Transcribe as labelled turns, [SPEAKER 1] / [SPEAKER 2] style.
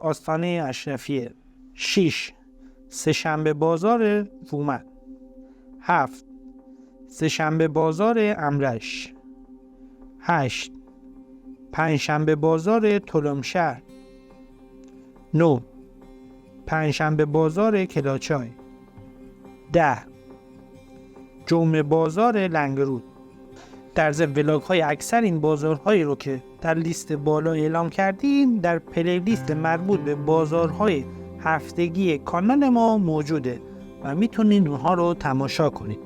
[SPEAKER 1] آستانه اشرفیه. 6. سه‌شنبه بازار وومن. 7. سه‌شنبه بازار امرش. 8. پنجشنبه بازار تلمشهر. 9. پنجشنبه بازار کلاچای. 10. جمعه بازار لنگرود. در ضمن ولاگ های اکثر این بازارهایی رو که در لیست بالا اعلام کردیم در پلیلیست مربوط به بازارهای هفتگی کانال ما موجوده و میتونید اونها رو تماشا کنید.